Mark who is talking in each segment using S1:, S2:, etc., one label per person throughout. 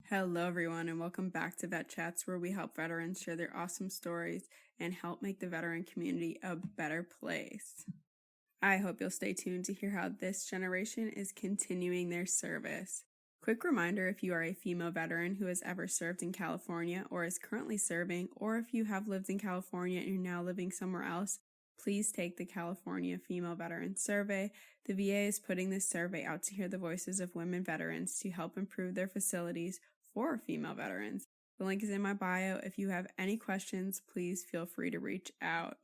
S1: Hello, everyone, and welcome back to Vet Chats, where we help veterans share their awesome stories and help make the veteran community a better place. I hope you'll stay tuned to hear how this generation is continuing their service. Quick reminder, if you are a female veteran who has ever served in California or is currently serving, or if you have lived in California and you're now living somewhere else, please take the California Female Veteran Survey. The VA is putting this survey out to hear the voices of women veterans to help improve their facilities for female veterans. The link is in my bio. If you have any questions, please feel free to reach out.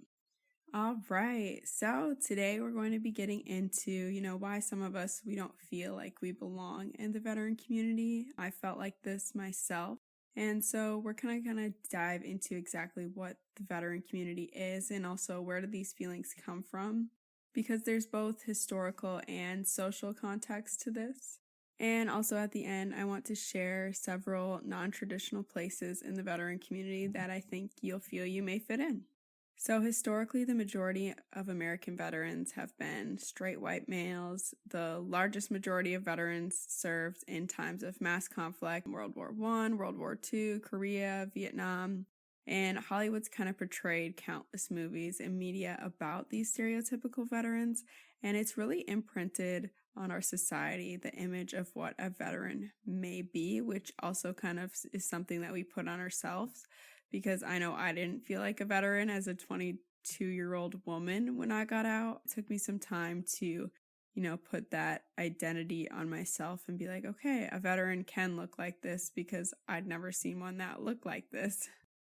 S1: All right, so today we're going to be getting into, why some of us, we don't feel like we belong in the veteran community. I felt like this myself. And so we're kind of going to dive into exactly what the veteran community is and also where do these feelings come from, because there's both historical and social context to this. And also at the end, I want to share several non-traditional places in the veteran community that I think you'll feel you may fit in. So historically, the majority of American veterans have been straight white males. The largest majority of veterans served in times of mass conflict, World War I, World War II, Korea, Vietnam, and Hollywood's kind of portrayed countless movies and media about these stereotypical veterans, and it's really imprinted on our society, the image of what a veteran may be, which also kind of is something that we put on ourselves, because I know I didn't feel like a veteran as a 22-year-old woman when I got out. It took me some time to, put that identity on myself and be like, okay, a veteran can look like this because I'd never seen one that looked like this.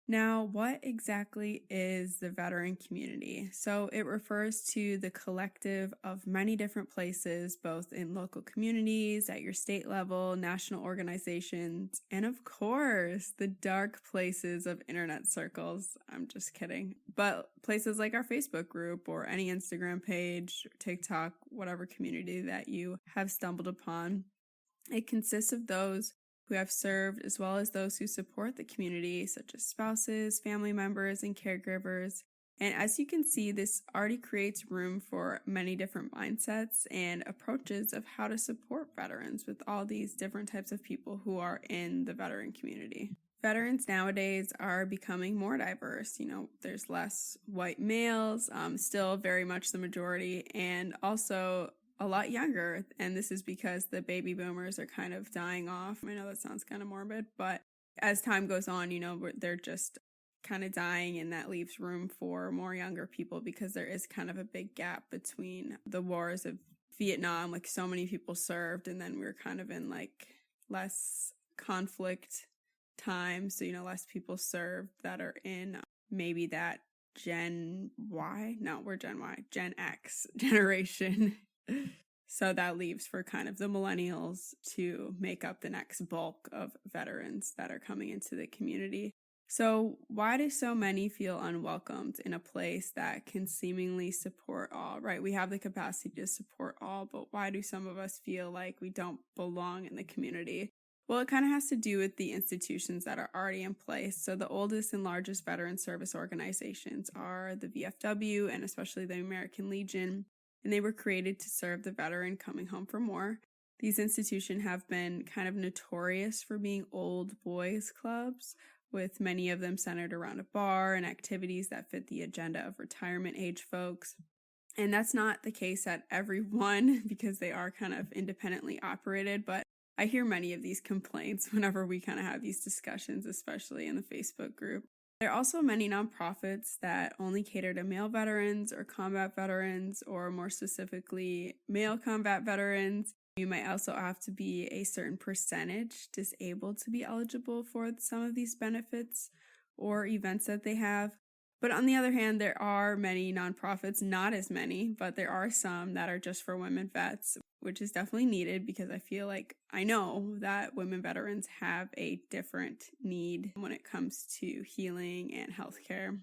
S1: Now, what exactly is the veteran community? So it refers to the collective of many different places, both in local communities, at your state level, national organizations, and of course, the dark places of internet circles. I'm just kidding. But places like our Facebook group or any Instagram page, TikTok, whatever community that you have stumbled upon. It consists of those who have served, as well as those who support the community, such as spouses, family members, and caregivers. And as you can see, this already creates room for many different mindsets and approaches of how to support veterans with all these different types of people who are in the veteran community. Veterans nowadays are becoming more diverse. There's less white males, still very much the majority, and also a lot younger, and this is because the baby boomers are kind of dying off. I know that sounds kind of morbid, but as time goes on, they're just kind of dying, and that leaves room for more younger people because there is kind of a big gap between the wars of Vietnam, like so many people served, and then we're kind of in like less conflict time, so less people served that are in maybe that Gen X generation. So that leaves for kind of the millennials to make up the next bulk of veterans that are coming into the community. So why do so many feel unwelcomed in a place that can seemingly support all, right? We have the capacity to support all, but why do some of us feel like we don't belong in the community? Well, it kind of has to do with the institutions that are already in place. So the oldest and largest veteran service organizations are the VFW and especially the American Legion, and they were created to serve the veteran coming home from war. These institutions have been kind of notorious for being old boys clubs, with many of them centered around a bar and activities that fit the agenda of retirement age folks. And that's not the case at every one because they are kind of independently operated, but I hear many of these complaints whenever we kind of have these discussions, especially in the Facebook group. There are also many nonprofits that only cater to male veterans or combat veterans, or more specifically, male combat veterans. You might also have to be a certain percentage disabled to be eligible for some of these benefits or events that they have. But on the other hand, there are many nonprofits, not as many, but there are some that are just for women vets, which is definitely needed because I know that women veterans have a different need when it comes to healing and healthcare.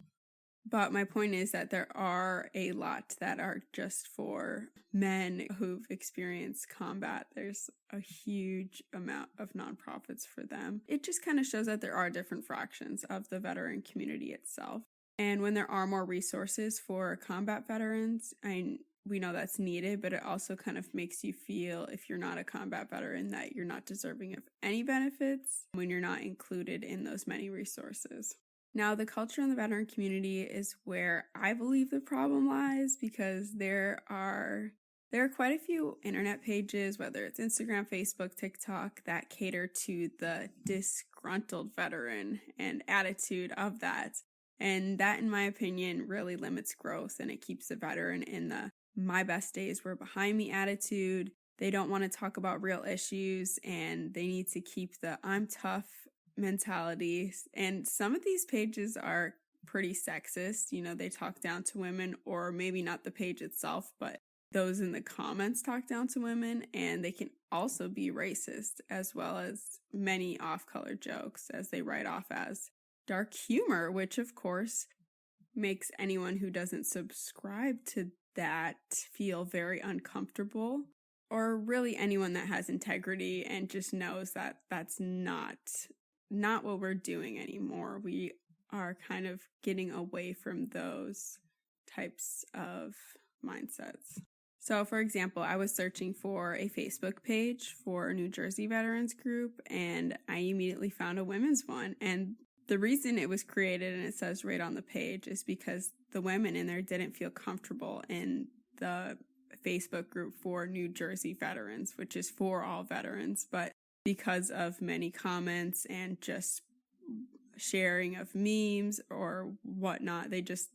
S1: But my point is that there are a lot that are just for men who've experienced combat. There's a huge amount of nonprofits for them. It just kind of shows that there are different fractions of the veteran community itself. And when there are more resources for combat veterans, we know that's needed, but it also kind of makes you feel, if you're not a combat veteran, that you're not deserving of any benefits when you're not included in those many resources. Now, the culture in the veteran community is where I believe the problem lies, because there are quite a few internet pages, whether it's Instagram, Facebook, TikTok, that cater to the disgruntled veteran and attitude of that. And that, in my opinion, really limits growth, and it keeps the veteran in the "my best days were behind me" attitude. They don't want to talk about real issues, and they need to keep the "I'm tough" mentality. And some of these pages are pretty sexist. They talk down to women, or maybe not the page itself, but those in the comments talk down to women, and they can also be racist, as well as many off-color jokes, as they write off as dark humor, which of course makes anyone who doesn't subscribe to that feel very uncomfortable, or really anyone that has integrity and just knows that that's not what we're doing anymore. We are kind of getting away from those types of mindsets. So, for example, I was searching for a Facebook page for a New Jersey veterans group, and I immediately found a women's one. And the reason it was created, and it says right on the page, is because the women in there didn't feel comfortable in the Facebook group for New Jersey veterans, which is for all veterans. But because of many comments and just sharing of memes or whatnot, they just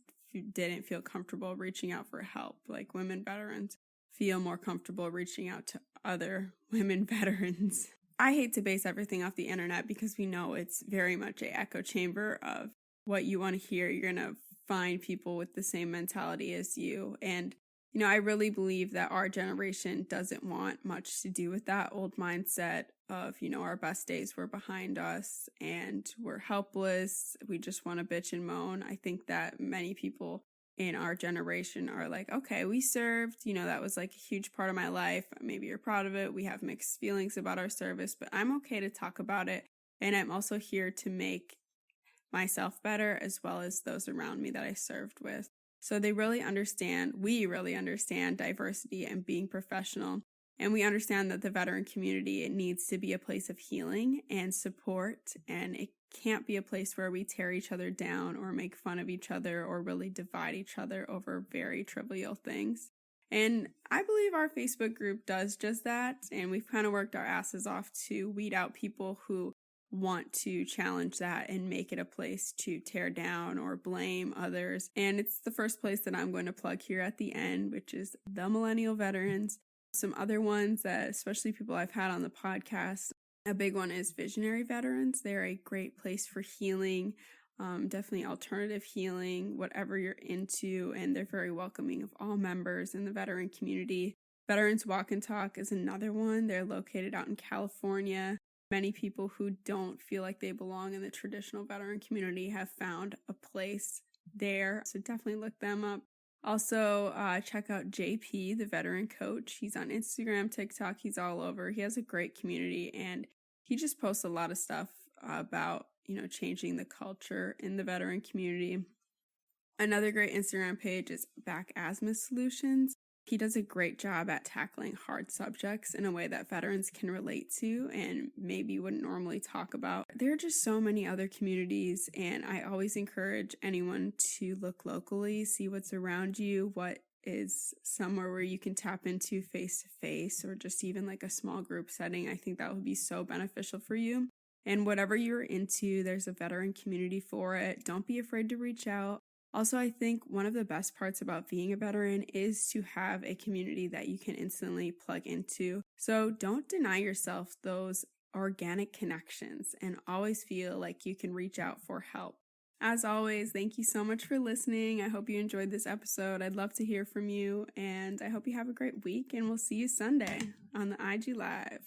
S1: didn't feel comfortable reaching out for help. Like, women veterans feel more comfortable reaching out to other women veterans. I hate to base everything off the internet, because we know it's very much an echo chamber of what you want to hear. You're going to find people with the same mentality as you. And, I really believe that our generation doesn't want much to do with that old mindset of, our best days were behind us and we're helpless. We just want to bitch and moan. I think that many people in our generation are like, okay, we served, that was like a huge part of my life. Maybe you're proud of it. We have mixed feelings about our service, but I'm okay to talk about it. And I'm also here to make myself better, as well as those around me that I served with. So we really understand diversity and being professional. And we understand that the veteran community, it needs to be a place of healing and support, and it can't be a place where we tear each other down or make fun of each other or really divide each other over very trivial things. And I believe our Facebook group does just that, and we've kind of worked our asses off to weed out people who want to challenge that and make it a place to tear down or blame others. And it's the first place that I'm going to plug here at the end, which is the Millennial Veterans. Some other ones that, especially people I've had on the podcast, a big one is Visionary Veterans. They're a great place for healing, definitely alternative healing, whatever you're into, and they're very welcoming of all members in the veteran community. Veterans Walk and Talk is another one. They're located out in California. Many people who don't feel like they belong in the traditional veteran community have found a place there, so definitely look them up. Also, check out JP, the veteran coach. He's on Instagram, TikTok, he's all over. He has a great community, and he just posts a lot of stuff about, changing the culture in the veteran community. Another great Instagram page is Back Asthma Solutions. He does a great job at tackling hard subjects in a way that veterans can relate to and maybe wouldn't normally talk about. There are just so many other communities, and I always encourage anyone to look locally, see what's around you, what is somewhere where you can tap into face-to-face, or just even like a small group setting. I think that would be so beneficial for you. And whatever you're into, there's a veteran community for it. Don't be afraid to reach out. Also, I think one of the best parts about being a veteran is to have a community that you can instantly plug into. So don't deny yourself those organic connections, and always feel like you can reach out for help. As always, thank you so much for listening. I hope you enjoyed this episode. I'd love to hear from you, and I hope you have a great week, and we'll see you Sunday on the IG Live.